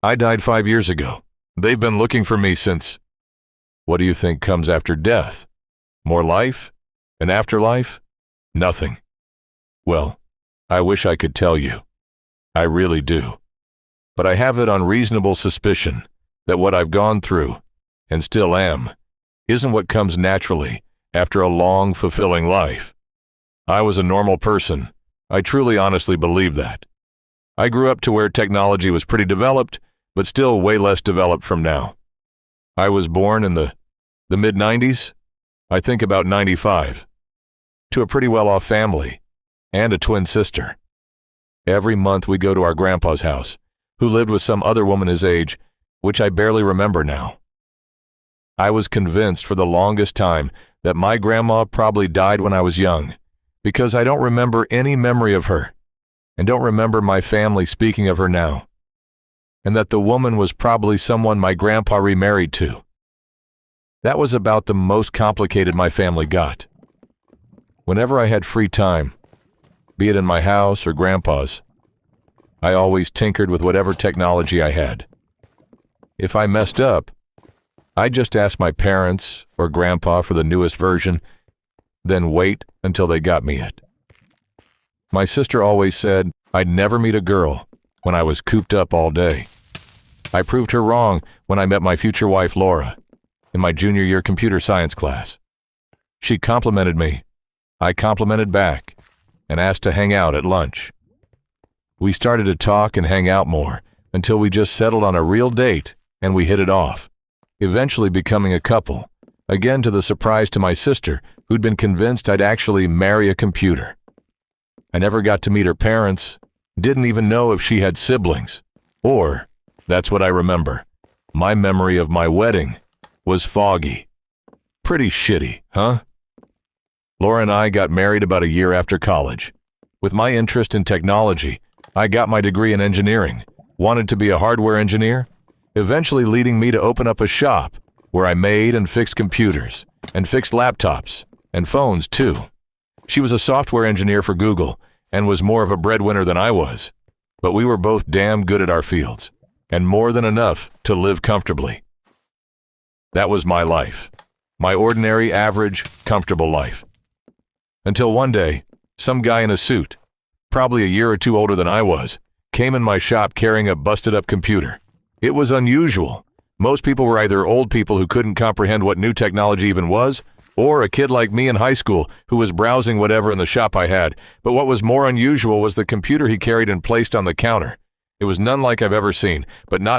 I died 5 years ago. They've been looking for me since. What do you think comes after death? More life? An afterlife? Nothing. Well, I wish I could tell you. I really do. But I have it on reasonable suspicion that what I've gone through, and still am, isn't what comes naturally after a long, fulfilling life. I was a normal person. I truly honestly believe that. I grew up to where technology was pretty developed, but still way less developed from now. I was born in the mid-90s, I think about 95, to a pretty well-off family and a twin sister. Every month we go to our grandpa's house, who lived with some other woman his age, which I barely remember now. I was convinced for the longest time that my grandma probably died when I was young, because I don't remember any memory of her, and don't remember my family speaking of her now, and that the woman was probably someone my grandpa remarried to. That was about the most complicated my family got. Whenever I had free time, be it in my house or grandpa's, I always tinkered with whatever technology I had. If I messed up, I'd just ask my parents or grandpa for the newest version, then wait until they got me it. My sister always said I'd never meet a girl when I was cooped up all day. I proved her wrong when I met my future wife, Laura, in my junior year computer science class. She complimented me. I complimented back and asked to hang out at lunch. We started to talk and hang out more until we just settled on a real date and we hit it off, eventually becoming a couple, again to the surprise to my sister, who'd been convinced I'd actually marry a computer. I never got to meet her parents, didn't even know if she had siblings, or, that's what I remember, my memory of my wedding was foggy. Pretty shitty, huh? Laura and I got married about a year after college. With my interest in technology, I got my degree in engineering, wanted to be a hardware engineer, eventually leading me to open up a shop where I made and fixed computers, and fixed laptops, and phones too. She was a software engineer for Google, and was more of a breadwinner than I was, but we were both damn good at our fields, and more than enough to live comfortably. That was my life, my ordinary, average, comfortable life. Until one day, some guy in a suit, probably a year or two older than I was, came in my shop carrying a busted-up computer. It was unusual. Most people were either old people who couldn't comprehend what new technology even was, or a kid like me in high school who was browsing whatever in the shop I had. But what was more unusual was the computer he carried and placed on the counter. It was none like I've ever seen, but not